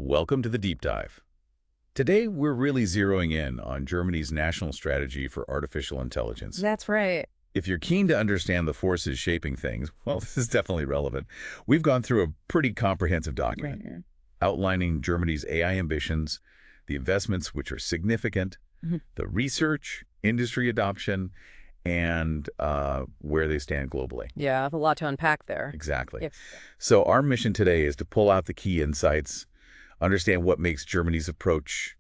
Welcome to the Deep Dive. Today, we're really zeroing in on Germany's national strategy for artificial intelligence. That's right. If you're keen to understand the forces shaping things, well, this is definitely relevant. We've gone through a pretty comprehensive document Right. outlining Germany's AI ambitions, the investments which are significant, Mhm. the research, industry adoption, and where they stand globally. Yeah, I have a lot to unpack there. Exactly. Yes. So our mission today is to pull out the key insights, understand what makes Germany's approach,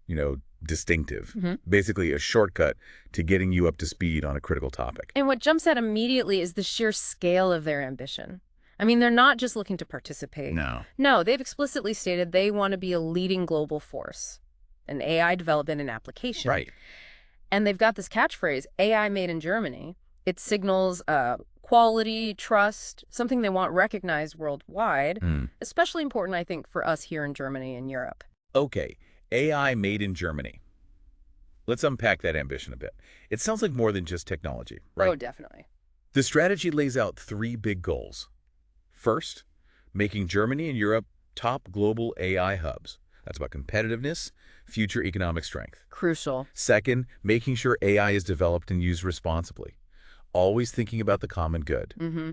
distinctive. Mhm. Basically a shortcut to getting you up to speed on a critical topic. And what jumps out immediately is the sheer scale of their ambition. I mean, they're not just looking to participate. No. No, they've explicitly stated they want to be a leading global force in AI development and application. Right. And they've got this catchphrase, AI made in Germany. It signals quality, trust, something they want recognized worldwide, especially important, I think, for us here in Germany and Europe. Okay, AI made in Germany. Let's unpack that ambition a bit. It sounds like more than just technology, right? Oh, definitely. The strategy lays out three big goals. First, making Germany and Europe top global AI hubs. That's about competitiveness, future economic strength. Crucial. Second, making sure AI is developed and used responsibly, always thinking about the common good. Mm-hmm.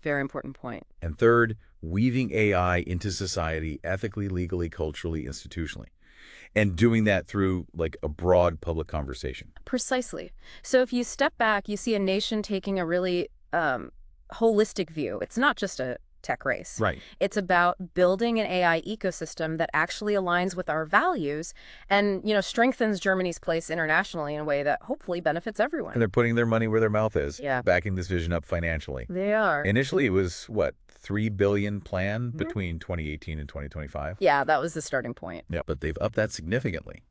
Very important point. And third, weaving AI into society ethically, legally, culturally, institutionally, and doing that through like a broad public conversation. Precisely. So if you step back, you see a nation taking a really holistic view. It's not just a tech race. Right. It's about building an AI ecosystem that actually aligns with our values and, strengthens Germany's place internationally in a way that hopefully benefits And everyone. they're putting their money where their mouth is, Yeah. backing this vision up financially. They are. Initially, it was, what, $3 billion plan Mhm. between 2018 and 2025? Yeah, that was the starting point. Yeah, but they've upped that significantly.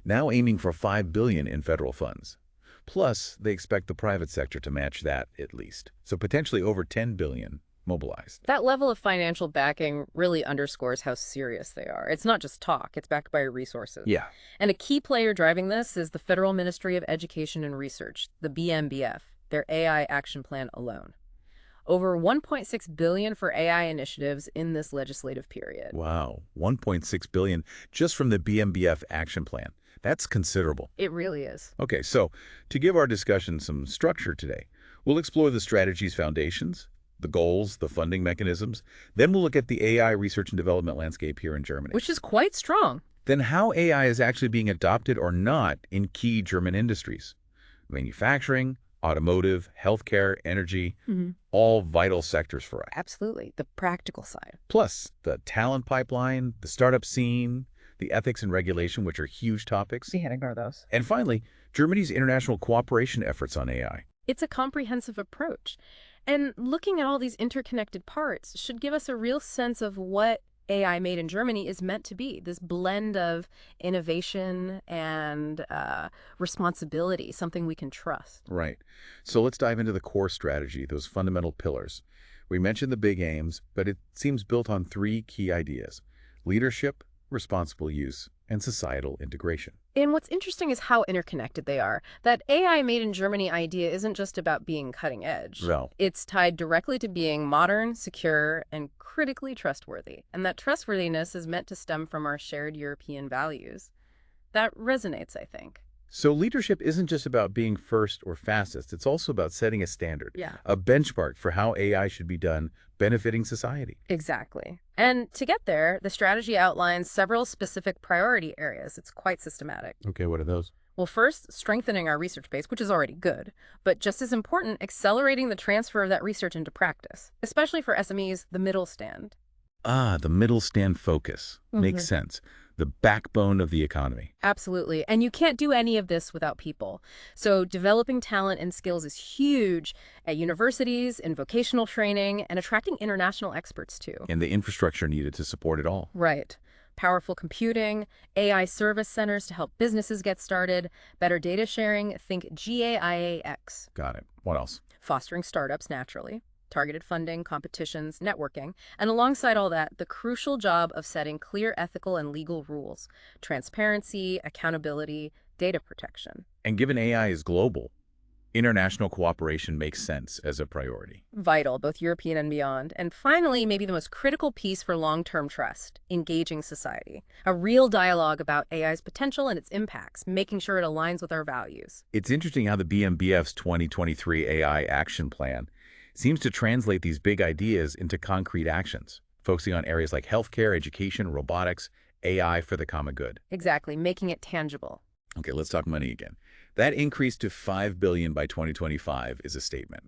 Now aiming for $5 billion in federal funds. Plus, they expect the private sector to match that at least. So potentially over $10 billion mobilized. That level of financial backing really underscores how serious they are. It's not just talk, it's backed by resources. Yeah. And a key player driving this is the Federal Ministry of Education and Research, the BMBF, their AI action plan alone. Over $1.6 billion for AI initiatives in this legislative period. Wow, $1.6 billion just from the BMBF action plan. That's considerable. It really is. Okay, so to give our discussion some structure today, we'll explore the strategy's foundations, the goals, the funding mechanisms. Then we'll look at the AI research and development landscape here in Germany. Which is quite strong. Then how AI is actually being adopted or not in key German industries. Manufacturing, automotive, healthcare, energy, all vital sectors for us. Absolutely. The practical side. Plus, the talent pipeline, the startup scene, the ethics and regulation, which are huge topics. We can't ignore those. And finally, Germany's international cooperation efforts on AI. It's a comprehensive approach. And looking at all these interconnected parts should give us a real sense of what AI made in Germany is meant to be, this blend of innovation and responsibility, something we can trust. Right. So let's dive into the core strategy, those fundamental pillars. We mentioned the big aims, but it seems built on three key ideas: leadership, responsible use, and societal integration. And what's interesting is how interconnected they are. That AI made in Germany idea isn't just about being cutting edge. Well, It's tied directly to being modern, secure, and critically trustworthy. And that trustworthiness is meant to stem from our shared European values. That resonates, I think. so leadership isn't just about being first or fastest. It's also about setting a standard, Yeah. a benchmark for how AI should be done, benefiting society. Exactly. And to get there, the strategy outlines several specific priority areas. It's quite systematic. Okay, what are those? Well, first, strengthening our research base, which is already good, but just as important, accelerating the transfer of that research into practice, especially for SMEs, the middle stand. Ah, the middle stand focus. Makes sense. The backbone of the economy. Absolutely. And you can't do any of this without people. So developing talent and skills is huge at universities, in vocational training, and attracting international experts too. And the infrastructure needed to support it all. Right. Powerful computing, AI service centers to help businesses get started, better data sharing, think GAIAX. Got it. What else? Fostering startups naturally, targeted funding, competitions, networking, and alongside all that, the crucial job of setting clear ethical and legal rules, transparency, accountability, data protection. And given AI is global, International cooperation makes sense as a priority. Vital, both European and beyond. And finally, maybe the most critical piece for long-term trust, engaging society. A real dialogue about AI's potential and its impacts, making sure it aligns with our values. It's interesting how the BMBF's 2023 AI Action Plan seems to translate these big ideas into concrete actions, focusing on areas like healthcare, education, robotics, AI for the common good. Exactly, making it tangible. Okay, let's talk money again. That increase to $5 billion by 2025 is a statement.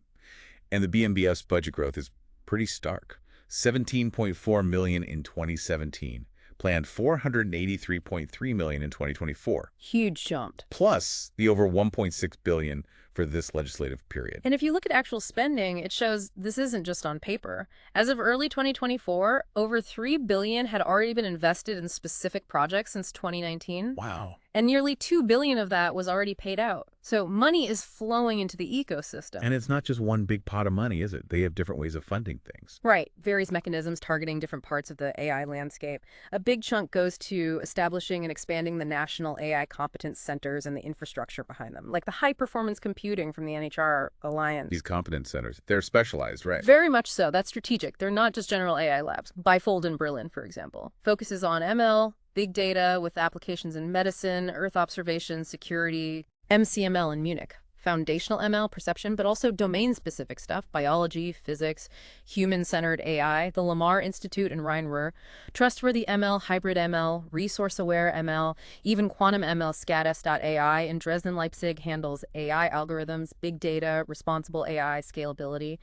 And the BMBF's budget growth is pretty stark. 17.4 million in 2017, planned 483.3 million in 2024, Huge jump. plus the over 1.6 billion for this legislative period. And if you look at actual spending, it shows this isn't just on paper. As of early 2024, over $3 billion had already been invested in specific projects since 2019. Wow. And nearly $2 billion of that was already paid out. So money is flowing into the ecosystem. And it's not just one big pot of money, is it? They have different ways of funding things. Right. Various mechanisms targeting different parts of the AI landscape. A big chunk goes to establishing and expanding the national AI competence centers and the infrastructure behind them, like the high-performance computing from the NHR Alliance. These competence centers, they're specialized, right? Very much so. That's strategic. They're not just general AI labs. Bifold in Berlin, for example, focuses on ML, big data with applications in medicine, Earth observation, security, MCML in Munich. Foundational ML, perception, but also domain-specific stuff, biology, physics, human-centered AI, the Lamar Institute in Rhine-Ruhr, trustworthy ML, hybrid ML, resource-aware ML, even quantum ML, Scatus.ai in Dresden, Leipzig handles AI algorithms, big data, responsible AI, scalability.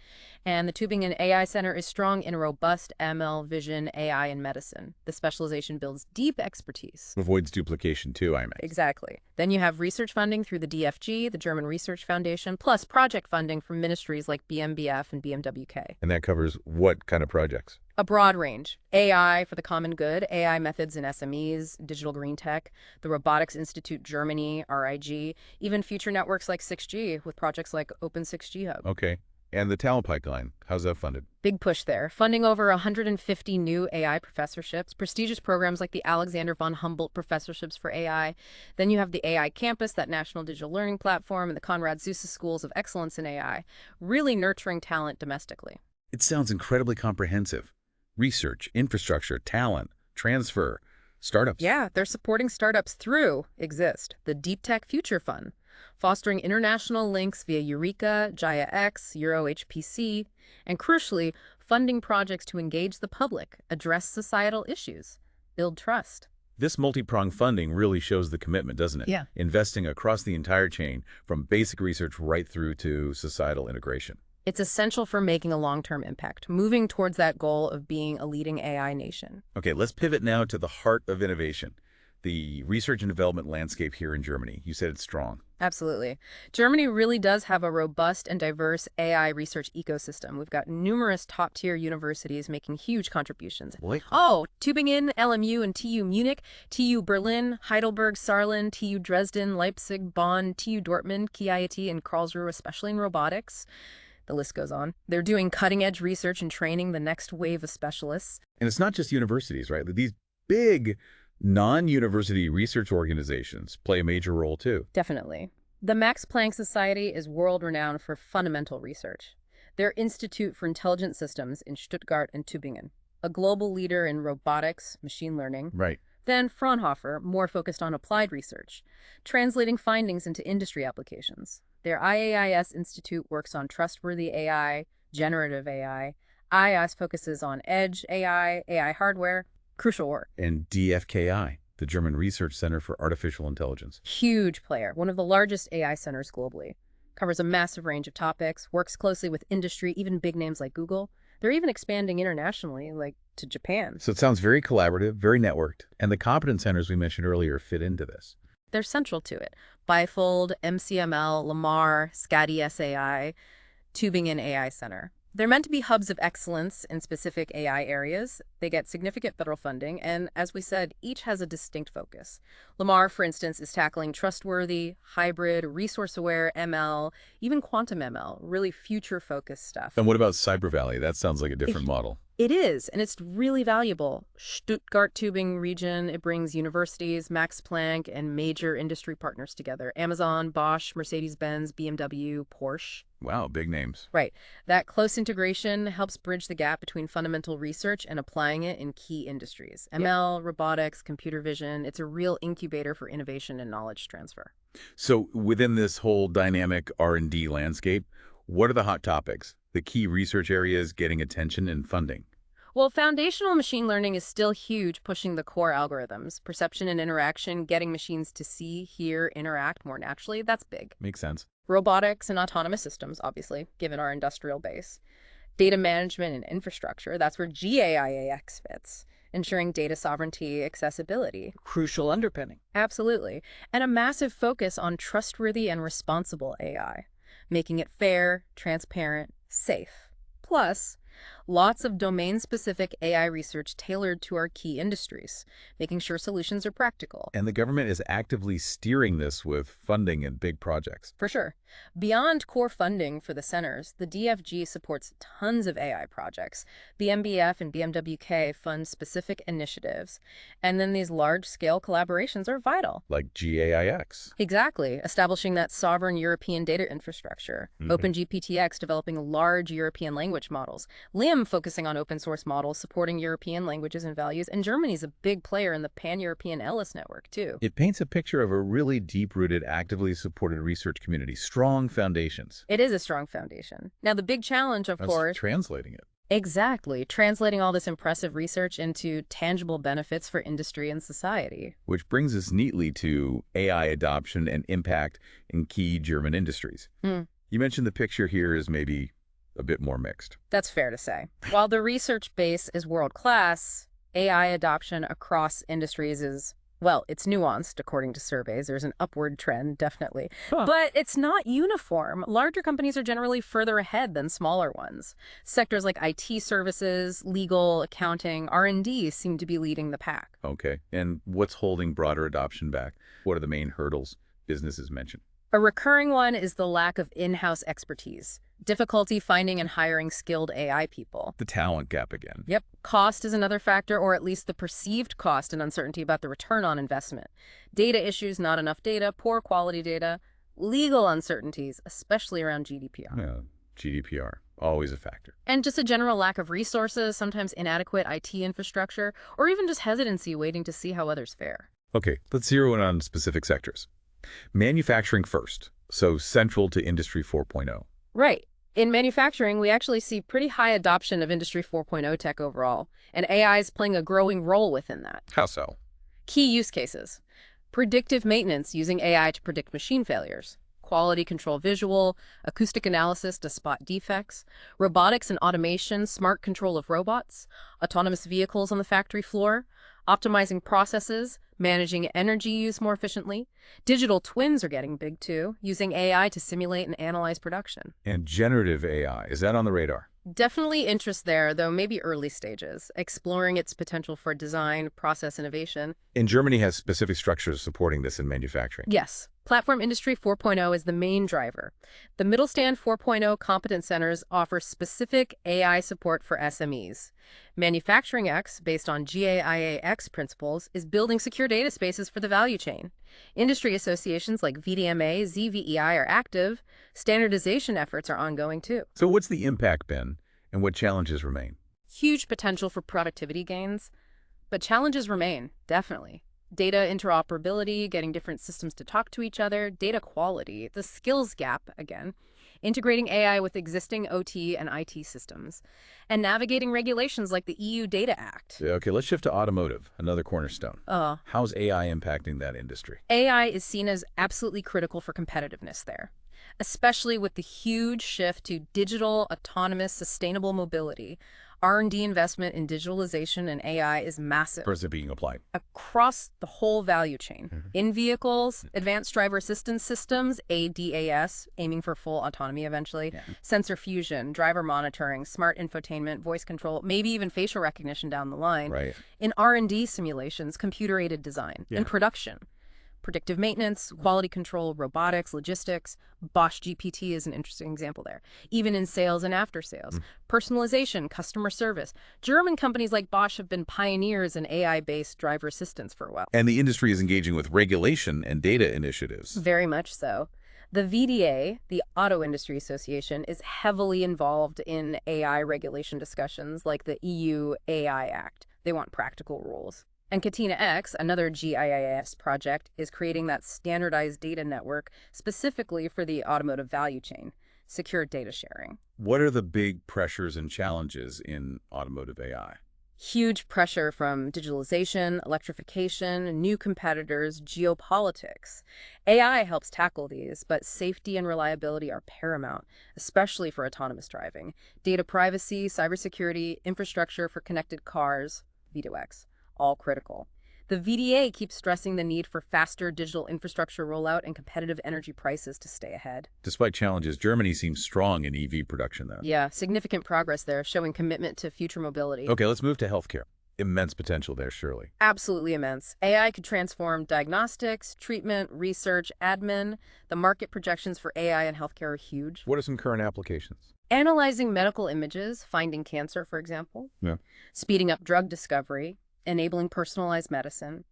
And the Tübingen AI Center is strong in robust ML, vision, AI, and medicine. The specialization builds deep expertise. Avoids duplication too, I imagine. Exactly. Then you have research funding through the DFG, the German Research Foundation, plus project funding from ministries like BMBF and BMWK. And that covers what kind of projects? A broad range. AI for the common good, AI methods in SMEs, digital green tech, the Robotics Institute Germany, RIG, even future networks like 6G with projects like Open 6G Hub. Okay. And the talent pipeline, how's that funded? Big push there. Funding over 150 new AI professorships, prestigious programs like the Alexander von Humboldt Professorships for AI. Then you have the AI Campus, that national digital learning platform, and the Konrad Zuse Schools of Excellence in AI, really nurturing talent domestically. It sounds incredibly comprehensive. Research, infrastructure, talent, transfer, startups. Yeah, they're supporting startups through Exist, the Deep Tech Future Fund, fostering international links via Eureka, Gaia-X, Euro-HPC, and crucially, funding projects to engage the public, address societal issues, build trust. This multi-pronged funding really shows the commitment, doesn't it? Yeah. Investing across the entire chain, from basic research right through to societal integration. It's essential for making a long-term impact, moving towards that goal of being a leading AI nation. Okay, let's pivot now to the heart of innovation, the research and development landscape here in Germany. You said it's strong. Absolutely. Germany really does have a robust and diverse AI research ecosystem. We've got numerous top-tier universities making huge contributions. Boy. Oh, Tübingen, LMU, and TU Munich, TU Berlin, Heidelberg, Saarland, TU Dresden, Leipzig, Bonn, TU Dortmund, KIT, and Karlsruhe, especially in robotics. The list goes on. They're doing cutting-edge research and training the next wave of specialists. And it's not just universities, right? These big non-university research organizations play a major role too. Definitely. The Max Planck Society is world-renowned for fundamental research. Their Institute for Intelligent Systems in Stuttgart and Tübingen, a global leader in robotics, machine learning. Right. Then Fraunhofer, more focused on applied research, translating findings into industry applications. Their IAIS Institute works on trustworthy AI, generative AI. IAIS focuses on edge AI, AI hardware, crucial work. And DFKI, the German Research Center for Artificial Intelligence. Huge player, one of the largest AI centers globally. Covers a massive range of topics, works closely with industry, even big names like Google. They're even expanding internationally, like to Japan. So it sounds very collaborative, very networked, and the competence centers we mentioned earlier fit into this. They're central to it. Bifold, MCML, Lamar, Scadi SAI, Tübingen AI Center. They're meant to be hubs of excellence in specific AI areas. They get significant federal funding, and as we said, each has a distinct focus. Lamar, for instance, is tackling trustworthy, hybrid, resource-aware ML, even quantum ML, really future-focused stuff. And what about Cyber Valley? That sounds like a different model. It is, and it's really valuable. Stuttgart tubing region, it brings universities, Max Planck, and major industry partners together. Amazon, Bosch, Mercedes-Benz, BMW, Porsche. Wow, big names. Right. That close integration helps bridge the gap between fundamental research and applying it in key industries. ML, robotics, computer vision, it's a real incubator for innovation and knowledge transfer. So within this whole dynamic R&D landscape, what are the hot topics, the key research areas getting attention and funding? Well, foundational machine learning is still huge, pushing the core algorithms. Perception and interaction, getting machines to see, hear, interact more naturally, that's big. Makes sense. Robotics and autonomous systems, obviously, given our industrial base. Data management and infrastructure, that's where GAIAX fits, ensuring data sovereignty, accessibility. Crucial underpinning. Absolutely. And a massive focus on trustworthy and responsible AI, making it fair, transparent, safe. Plus, lots of domain-specific AI research tailored to our key industries, making sure solutions are practical. And the government is actively steering this with funding and big projects. For sure. Beyond core funding for the centers, the DFG supports tons of AI projects. The MBF and BMWK fund specific initiatives. And then these large-scale collaborations are vital. Like GAIX. Exactly. Establishing that sovereign European data infrastructure. OpenGPTX developing large European language models. LIM focusing on open source models, supporting European languages and values. And Germany's a big player in the pan-European ELIS network, too. It paints a picture of a really deep-rooted, actively supported research community. Strong foundations. It is a strong foundation. Now, the big challenge, of That's course... translating it. Exactly. Translating all this impressive research into tangible benefits for industry and society. Which brings us neatly to AI adoption and impact in key German industries. You mentioned the picture here is maybe a bit more mixed. That's fair to say. While the research base is world-class, AI adoption across industries is, well, it's nuanced, according to surveys. There's an upward trend, definitely. But it's not uniform. Larger companies are generally further ahead than smaller ones. Sectors like IT services, legal, accounting, R&D seem to be leading the pack. Okay. And what's holding broader adoption back? What are the main hurdles businesses mention? A recurring one is the lack of in-house expertise. Difficulty finding and hiring skilled AI people. The talent gap again. Yep. Cost is another factor, or at least the perceived cost and uncertainty about the return on investment. Data issues, not enough data, poor quality data, legal uncertainties, especially around GDPR. Yeah, GDPR, always a factor. And just a general lack of resources, sometimes inadequate IT infrastructure, or even just hesitancy waiting to see how others fare. Okay, let's zero in on specific sectors. Manufacturing first, so central to Industry 4.0. Right. In manufacturing, we actually see pretty high adoption of Industry 4.0 tech overall, and AI is playing a growing role within that. How so? Key use cases. Predictive maintenance using AI to predict machine failures. Quality control visual, acoustic analysis to spot defects, robotics and automation, smart control of robots, autonomous vehicles on the factory floor, optimizing processes, managing energy use more efficiently. Digital twins are getting big too, using AI to simulate and analyze production. And generative AI, is that on the radar? Definitely interest there, though maybe early stages, exploring its potential for design, process innovation. And Germany has specific structures supporting this in manufacturing. Yes. Platform Industry 4.0 is the main driver. The Mittelstand 4.0 competence centers offer specific AI support for SMEs. Manufacturing X, based on GAIAX principles, is building secure data spaces for the value chain. Industry associations like VDMA, ZVEI are active. Standardization efforts are ongoing too. So what's the impact been, and what challenges remain? Huge potential for productivity gains, but challenges remain, definitely. Data interoperability, getting different systems to talk to each other, data quality, the skills gap, again, integrating AI with existing OT and IT systems, and navigating regulations like the EU Data Act. Okay, let's shift to automotive, another cornerstone. How's AI impacting that industry? AI is seen as absolutely critical for competitiveness there, especially with the huge shift to digital, autonomous, sustainable mobility. R&D investment in digitalization and AI is massive. Where's it being applied? Across the whole value chain. In vehicles, advanced driver assistance systems, ADAS, aiming for full autonomy eventually, sensor fusion, driver monitoring, smart infotainment, voice control, maybe even facial recognition down the line. Right. In R&D simulations, computer-aided design. In production, predictive maintenance, quality control, robotics, logistics. Bosch GPT is an interesting example there. Even in sales and after sales. Personalization, customer service. German companies like Bosch have been pioneers in AI-based driver assistance for a while. And the industry is engaging with regulation and data initiatives. Very much so. The VDA, the Auto Industry Association, is heavily involved in AI regulation discussions like the EU AI Act. They want practical rules. And Katina X, another GIIS project, is creating that standardized data network specifically for the automotive value chain, secure data sharing. What are the big pressures and challenges in automotive AI? Huge pressure from digitalization, electrification, new competitors, geopolitics. AI helps tackle these, but safety and reliability are paramount, especially for autonomous driving. Data privacy, cybersecurity, infrastructure for connected cars, V2X, all critical. The VDA keeps stressing the need for faster digital infrastructure rollout and competitive energy prices to stay ahead. Despite challenges, Germany seems strong in EV production, though. Yeah, significant progress there, showing commitment to future mobility. Okay, let's move to healthcare. Immense potential there, surely. Absolutely immense. AI could transform diagnostics, treatment, research, admin. The market projections for AI in healthcare are huge. What are some current applications? Analyzing medical images, finding cancer, for example. Yeah. Speeding up drug discovery, enabling personalized medicine.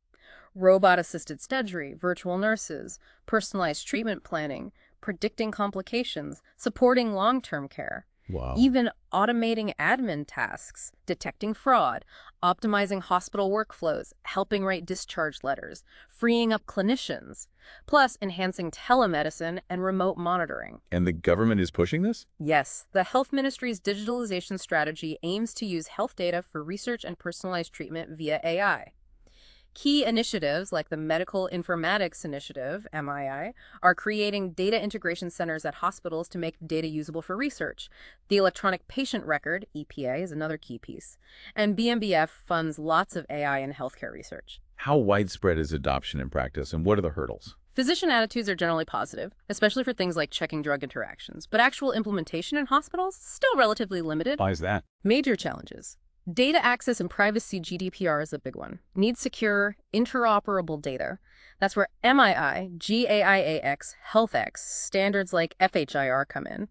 Robot-assisted surgery, virtual nurses, personalized treatment planning, predicting complications, supporting long-term care. Wow. Even automating admin tasks, detecting fraud, optimizing hospital workflows, helping write discharge letters, freeing up clinicians, plus enhancing telemedicine and remote monitoring. And the government is pushing this? Yes, the Health Ministry's digitalization strategy aims to use health data for research and personalized treatment via AI. Key initiatives like the Medical Informatics Initiative, MII, are creating data integration centers at hospitals to make data usable for research. The Electronic Patient Record, EPA, is another key piece. And BMBF funds lots of AI in healthcare research. How widespread is adoption in practice, and what are the hurdles? Physician attitudes are generally positive, especially for things like checking drug interactions. But actual implementation in hospitals, still relatively limited. Why is that? Major challenges. Data access and privacy GDPR is a big one. Need secure, interoperable data. That's where MII, GAIAX, HealthX, standards like FHIR come in.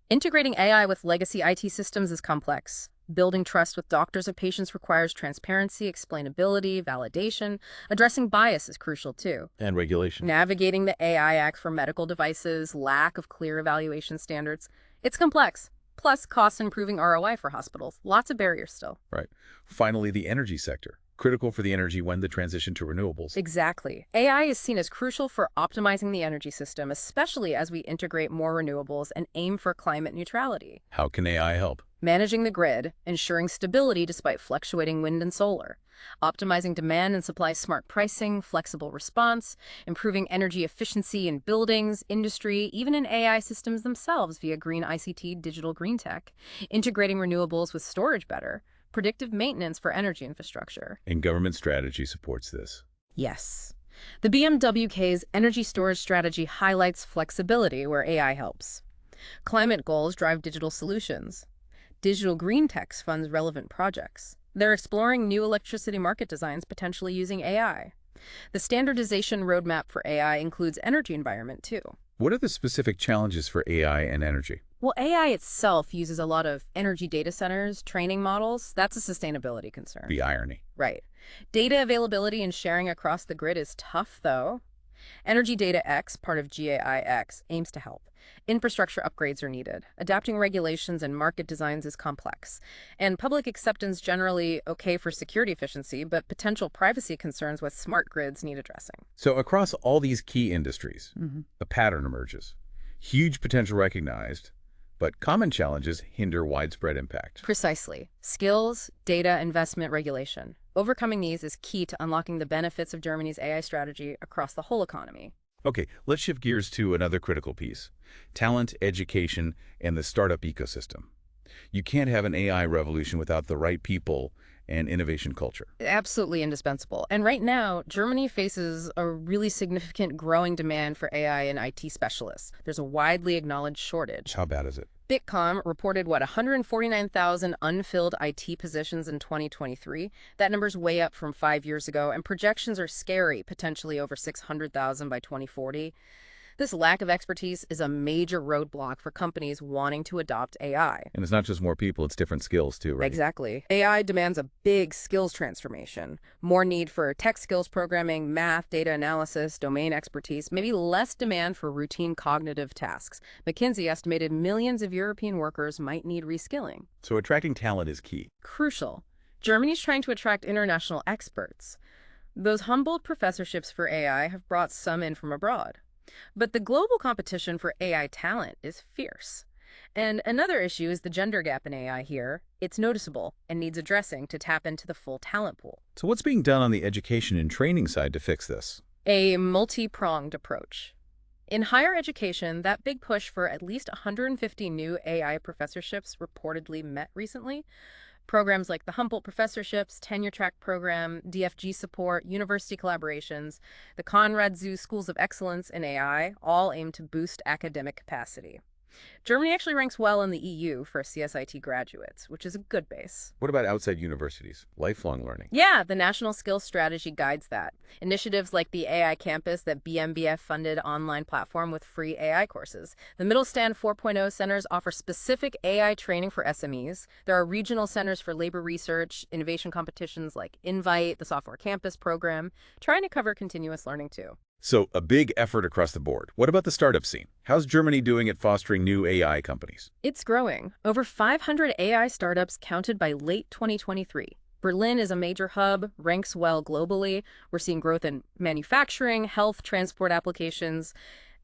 Integrating AI with legacy IT systems is complex. Building trust with doctors and patients requires transparency, explainability, validation. Addressing bias is crucial too. And regulation. Navigating the AI Act for medical devices, lack of clear evaluation standards. It's complex. Plus, cost improving ROI for hospitals. Lots of barriers still. Right. Finally, the energy sector. Critical for the energy when the transition to renewables. Exactly. AI is seen as crucial for optimizing the energy system, especially as we integrate more renewables and aim for climate neutrality. How can AI help? Managing the grid, ensuring stability despite fluctuating wind and solar. Optimizing demand and supply smart pricing, flexible response, improving energy efficiency in buildings, industry, even in AI systems themselves via green ICT, digital green tech. Integrating renewables with storage better. Predictive maintenance for energy infrastructure. And government strategy supports this. Yes. The BMWK's energy storage strategy highlights flexibility where AI helps. Climate goals drive digital solutions. Digital green tech funds relevant projects. They're exploring new electricity market designs, potentially using AI. The standardization roadmap for AI includes energy environment, too. What are the specific challenges for AI and energy? Well, AI itself uses a lot of energy data centers, training models. That's a sustainability concern. The irony. Right. Data availability and sharing across the grid is tough, though. Energy Data X, part of GAIX, aims to help. Infrastructure upgrades are needed. Adapting regulations and market designs is complex. And public acceptance generally okay for security efficiency, but potential privacy concerns with smart grids need addressing. So across all these key industries, a pattern emerges. Huge potential recognized, but common challenges hinder widespread impact. Precisely. Skills, data, investment, regulation. Overcoming these is key to unlocking the benefits of Germany's AI strategy across the whole economy. Okay, let's shift gears to another critical piece. Talent, education, and the startup ecosystem. You can't have an AI revolution without the right people and innovation culture. Absolutely indispensable. And right now, Germany faces a really significant growing demand for AI and IT specialists. There's a widely acknowledged shortage. How bad is it? Bitkom reported, 149,000 unfilled IT positions in 2023. That number's way up from 5 years ago, and projections are scary, potentially over 600,000 by 2040. This lack of expertise is a major roadblock for companies wanting to adopt AI. And it's not just more people, it's different skills too, right? Exactly. AI demands a big skills transformation. More need for tech skills programming, math, data analysis, domain expertise, maybe less demand for routine cognitive tasks. McKinsey estimated millions of European workers might need reskilling. So attracting talent is key. Crucial. Germany's trying to attract international experts. Those Humboldt professorships for AI have brought some in from abroad. But the global competition for AI talent is fierce. And another issue is the gender gap in AI here. It's noticeable and needs addressing to tap into the full talent pool. So what's being done on the education and training side to fix this? A multi-pronged approach. In higher education, that big push for at least 150 new AI professorships reportedly met recently. Programs like the Humboldt Professorships, Tenure Track Program, DFG support, university collaborations, the Conrad Zoo Schools of Excellence in AI all aim to boost academic capacity. Germany actually ranks well in the EU for CSIT graduates, which is a good base. What about outside universities? Lifelong learning. Yeah, the National Skills Strategy guides that. Initiatives like the AI Campus, that BMBF-funded online platform with free AI courses. The Mittelstand 4.0 centers offer specific AI training for SMEs. There are regional centers for labor research, innovation competitions like Invite, the Software Campus program, trying to cover continuous learning too. So a big effort across the board. What about the startup scene? How's Germany doing at fostering new AI companies? It's growing. Over 500 AI startups counted by late 2023. Berlin is a major hub, ranks well globally. We're seeing growth in manufacturing, health, transport applications.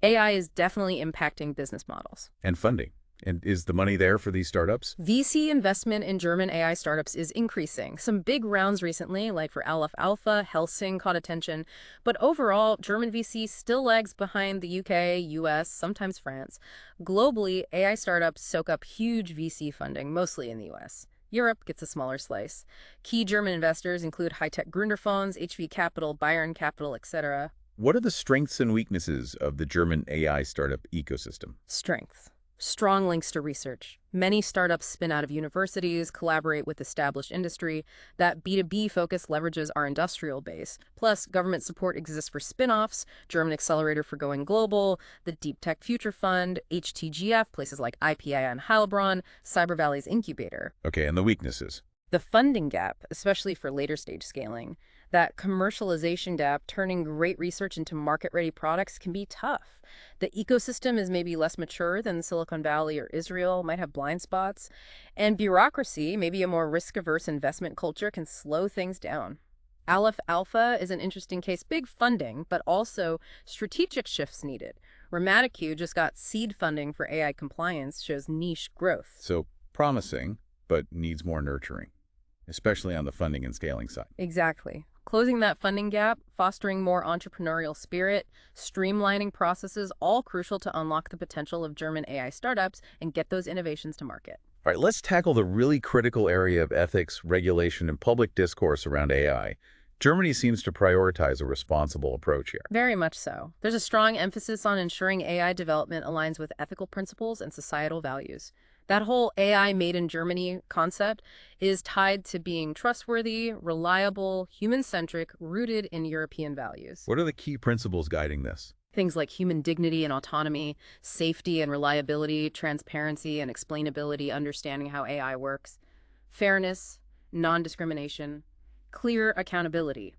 AI is definitely impacting business models. And funding. And is the money there for these startups? VC investment in German AI startups is increasing. Some big rounds recently, like for Aleph Alpha, Helsing, caught attention. But overall, German VC still lags behind the UK, US, sometimes France. Globally, AI startups soak up huge VC funding, mostly in the US. Europe gets a smaller slice. Key German investors include high-tech Gründerfonds, HV Capital, Bayern Capital, etc. What are the strengths and weaknesses of the German AI startup ecosystem? Strength. Strong links to research. Many startups spin out of universities, collaborate with established industry. That B2B focus leverages our industrial base. Plus, government support exists for spin-offs, German Accelerator for Going Global, the Deep Tech Future Fund, HTGF, places like IPI and Heilbronn, Cyber Valley's incubator. Okay, and the weaknesses? The funding gap, especially for later stage scaling. That commercialization gap, turning great research into market-ready products, can be tough. The ecosystem is maybe less mature than Silicon Valley or Israel, might have blind spots. And bureaucracy, maybe a more risk-averse investment culture, can slow things down. Aleph Alpha is an interesting case. Big funding, but also strategic shifts needed. Ramatic just got seed funding for AI compliance, shows niche growth. So promising, but needs more nurturing, especially on the funding and scaling side. Exactly. Closing that funding gap, fostering more entrepreneurial spirit, streamlining processes, all crucial to unlock the potential of German AI startups and get those innovations to market. All right, let's tackle the really critical area of ethics, regulation, and public discourse around AI. Germany seems to prioritize a responsible approach here. Very much so. There's a strong emphasis on ensuring AI development aligns with ethical principles and societal values. That whole AI made in Germany concept is tied to being trustworthy, reliable, human-centric, rooted in European values. What are the key principles guiding this? Things like human dignity and autonomy, safety and reliability, transparency and explainability, understanding how AI works, fairness, non-discrimination, clear accountability,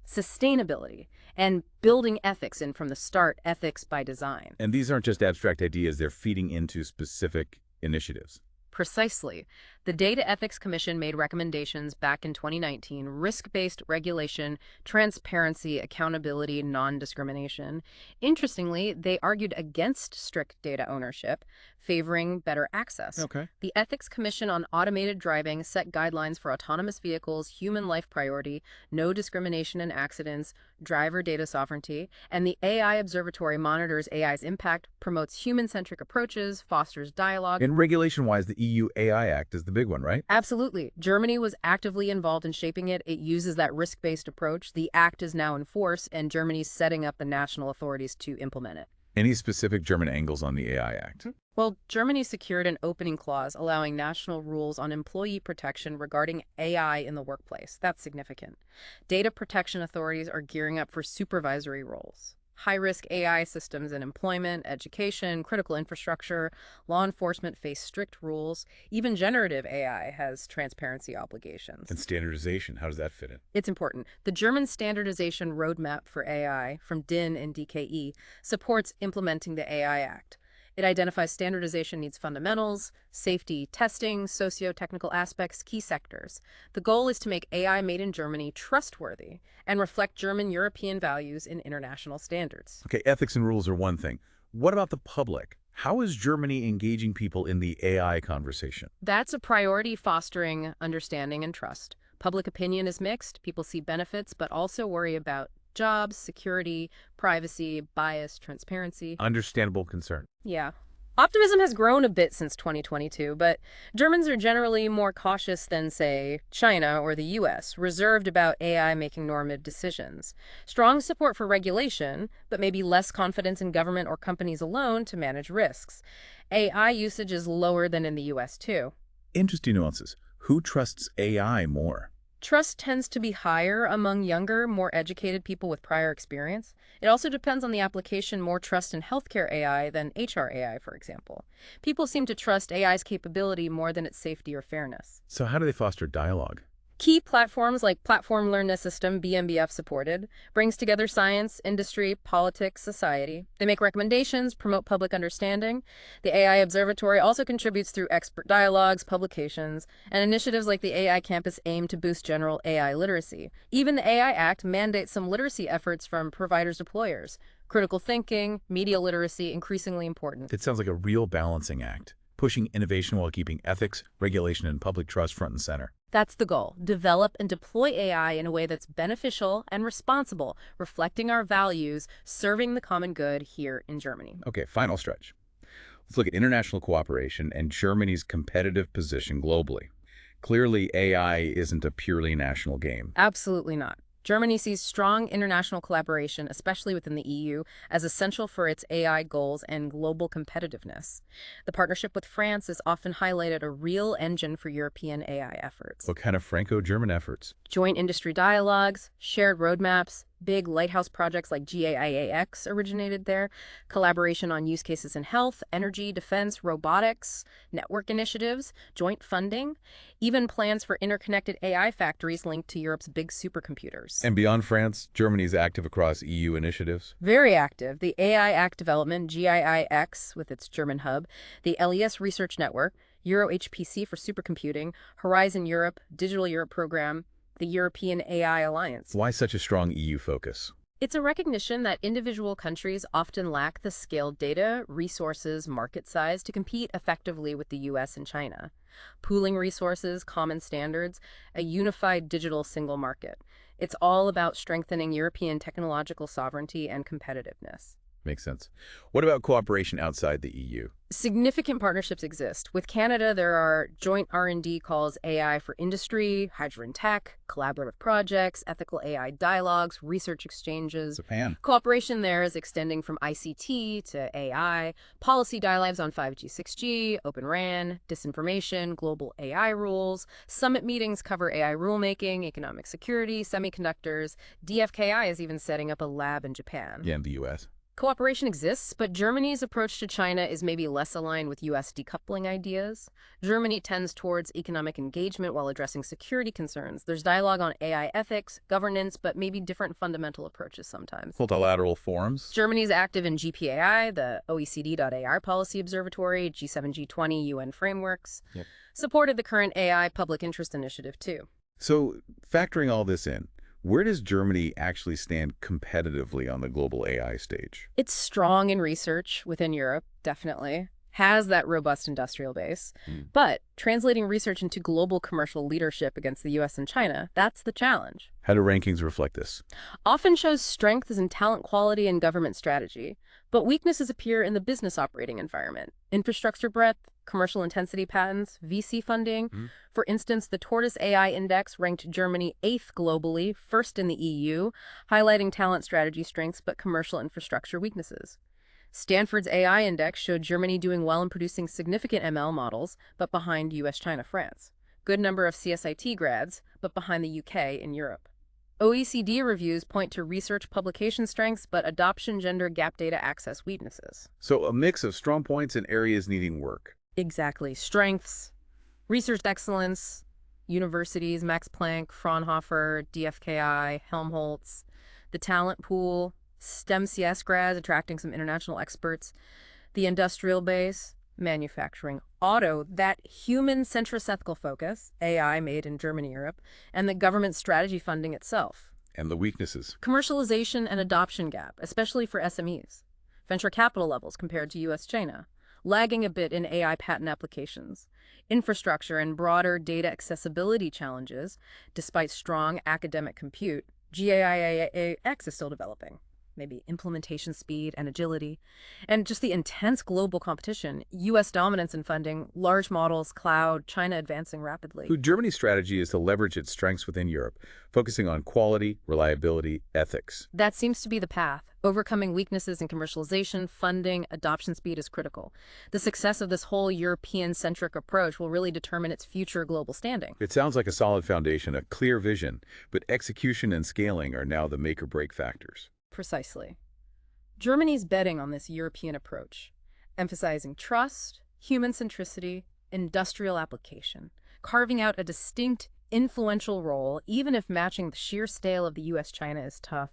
sustainability, and building ethics in from the start, ethics by design. And these aren't just abstract ideas, they're feeding into specific initiatives. Precisely. The Data Ethics Commission made recommendations back in 2019, risk-based regulation, transparency, accountability, non-discrimination. Interestingly, they argued against strict data ownership, favoring better access. Okay. The Ethics Commission on Automated Driving set guidelines for autonomous vehicles, human life priority, no discrimination in accidents, driver data sovereignty, and the AI Observatory monitors AI's impact, promotes human-centric approaches, fosters dialogue. And regulation-wise, the EU AI Act is the big one, right? Absolutely. Germany was actively involved in shaping it. It uses that risk-based approach. The act is now in force, and Germany's setting up the national authorities to implement it. Any specific German angles on the AI Act? Well, Germany secured an opening clause allowing national rules on employee protection regarding AI in the workplace. That's significant. Data protection authorities are gearing up for supervisory roles. High-risk AI systems in employment, education, critical infrastructure, law enforcement face strict rules. Even generative AI has transparency And obligations. standardization, how does that fit in? It's important. The German standardization roadmap for AI from DIN and DKE supports implementing the AI Act. It identifies standardization needs fundamentals, safety, testing, socio-technical aspects, key sectors. The goal is to make AI made in Germany trustworthy and reflect German European values in international standards. Okay, ethics and rules are one thing. What about the public? How is Germany engaging people in the AI conversation? That's a priority, fostering understanding and trust. Public opinion is mixed. People see benefits, but also worry about jobs, security, privacy, bias, transparency. Understandable concern. Yeah. Optimism has grown a bit since 2022, but Germans are generally more cautious than, say, China or the US, reserved about AI making normative decisions. Strong support for regulation, but maybe less confidence in government or companies alone to manage risks. AI usage is lower than in the US, too. Interesting nuances. Who trusts AI more? Trust tends to be higher among younger, more educated people with prior experience. It also depends on the application, more trust in healthcare AI than HR AI, for example. People seem to trust AI's capability more than its safety or fairness. So how do they foster dialogue? Key platforms like Platform Learn the System, BMBF supported, brings together science, industry, politics, society. They make recommendations, promote public understanding. The AI Observatory also contributes through expert dialogues, publications, and initiatives like the AI Campus aim to boost general AI literacy. Even the AI Act mandates some literacy efforts from providers deployers. Critical thinking, media literacy, increasingly important. It sounds like a real balancing act, pushing innovation while keeping ethics, regulation, and public trust front and center. That's the goal. Develop and deploy AI in a way that's beneficial and responsible, reflecting our values, serving the common good here in Germany. Okay, final stretch. Let's look at international cooperation and Germany's competitive position globally. Clearly, AI isn't a purely national game. Absolutely not. Germany sees strong international collaboration, especially within the EU, as essential for its AI goals and global competitiveness. The partnership with France is often highlighted a real engine for European AI efforts. What kind of Franco-German efforts? Joint industry dialogues, shared roadmaps, big lighthouse projects like GAIAX originated there, collaboration on use cases in health, energy, defense, robotics, network initiatives, joint funding, even plans for interconnected AI factories linked to Europe's big supercomputers. And beyond France, Germany is active across EU initiatives. Very active. The AI Act development, GIIX, with its German hub, the LES Research Network, EuroHPC for supercomputing, Horizon Europe, Digital Europe Program, the European AI Alliance. Why such a strong EU focus? It's a recognition that individual countries often lack the scaled data, resources, market size to compete effectively with the US and China. Pooling resources, common standards, a unified digital single market. It's all about strengthening European technological sovereignty and competitiveness. Makes sense. What about cooperation outside the EU? Significant partnerships exist. With Canada, there are joint R&D calls AI for industry, hydrogen tech, collaborative projects, ethical AI dialogues, research exchanges. Japan. Cooperation there is extending from ICT to AI, policy dialogues on 5G, 6G, Open RAN, disinformation, global AI rules. Summit meetings cover AI rulemaking, economic security, semiconductors. DFKI is even setting up a lab in Japan. Yeah, in the US. Cooperation exists, but Germany's approach to China is maybe less aligned with U.S. decoupling ideas. Germany tends towards economic engagement while addressing security concerns. There's dialogue on AI ethics, governance, but maybe different fundamental approaches sometimes. Multilateral forums. Germany's active in GPAI, the OECD.AI Policy Observatory, G7, G20, UN frameworks. Yep. Supported the current AI Public Interest Initiative, too. So, factoring all this in, where does Germany actually stand competitively on the global AI stage? It's strong in research within Europe, definitely. Has that robust industrial base. But translating research into global commercial leadership against the US and China, that's the challenge. How do rankings reflect this? Often shows strength is in talent quality and government strategy, but weaknesses appear in the business operating environment. Infrastructure breadth, commercial intensity patents, VC funding. For instance, the Tortoise AI Index ranked Germany 8th globally, first in the EU, highlighting talent strategy strengths but commercial infrastructure weaknesses. Stanford's AI index showed Germany doing well in producing significant ML models, but behind US, China, France. Good number of CSIT grads, but behind the UK and Europe. OECD reviews point to research publication strengths, but adoption gender gap data access weaknesses. So a mix of strong points and areas needing work. Exactly. Strengths, research excellence, universities, Max Planck, Fraunhofer, DFKI, Helmholtz, the talent pool, STEM CS grads attracting some international experts, the industrial base, manufacturing, auto, that human-centric ethical focus, AI made in Germany, Europe, and the government strategy funding itself. And the weaknesses. Commercialization and adoption gap, especially for SMEs. Venture capital levels compared to US, China. Lagging a bit in AI patent applications. Infrastructure and broader data accessibility challenges, despite strong academic compute. GAIAX is still developing. Maybe implementation speed and agility. And just the intense global competition, US dominance in funding, large models, cloud, China advancing rapidly. Germany's strategy is to leverage its strengths within Europe, focusing on quality, reliability, ethics. That seems to be the path. Overcoming weaknesses in commercialization, funding, adoption speed is critical. The success of this whole European-centric approach will really determine its future global standing. It sounds like a solid foundation, a clear vision, but execution and scaling are now the make-or-break factors. Precisely. Germany's betting on this European approach, emphasizing trust, human centricity, industrial application, carving out a distinct, influential role, even if matching the sheer scale of the US-China is tough.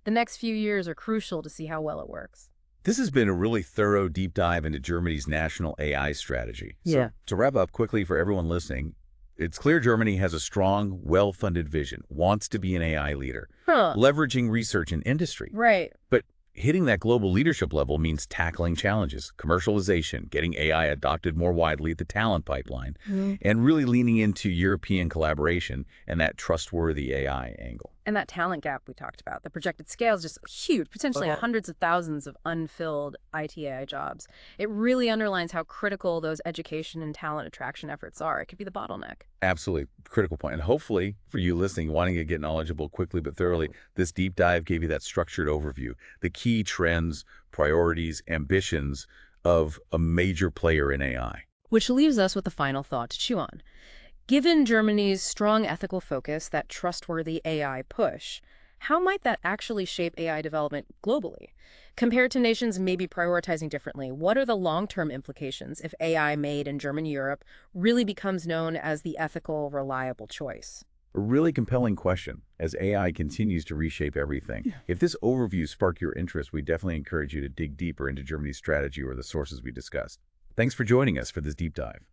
The next few years are crucial to see how well it works. This has been a really thorough deep dive into Germany's national AI strategy. Yeah. So, to wrap up quickly for everyone listening, it's clear Germany has a strong, well-funded vision, wants to be an AI leader, leveraging research and industry. Right. But hitting that global leadership level means tackling challenges, commercialization, getting AI adopted more widely at the talent pipeline, and really leaning into European collaboration and that trustworthy AI angle. And that talent gap we talked about, the projected scale is just huge, potentially hundreds of thousands of unfilled IT/AI jobs. It really underlines how critical those education and talent attraction efforts are. It could be the bottleneck. Absolutely. Critical point. And hopefully, for you listening, wanting to get knowledgeable quickly but thoroughly, this deep dive gave you that structured overview, the key trends, priorities, ambitions of a major player in AI. Which leaves us with a final thought to chew on. Given Germany's strong ethical focus, that trustworthy AI push, how might that actually shape AI development globally? Compared to nations maybe prioritizing differently, what are the long-term implications if AI made in German Europe really becomes known as the ethical, reliable choice? A really compelling question as AI continues to reshape everything. If this overview sparked your interest, we definitely encourage you to dig deeper into Germany's strategy or the sources we discussed. Thanks for joining us for this deep dive.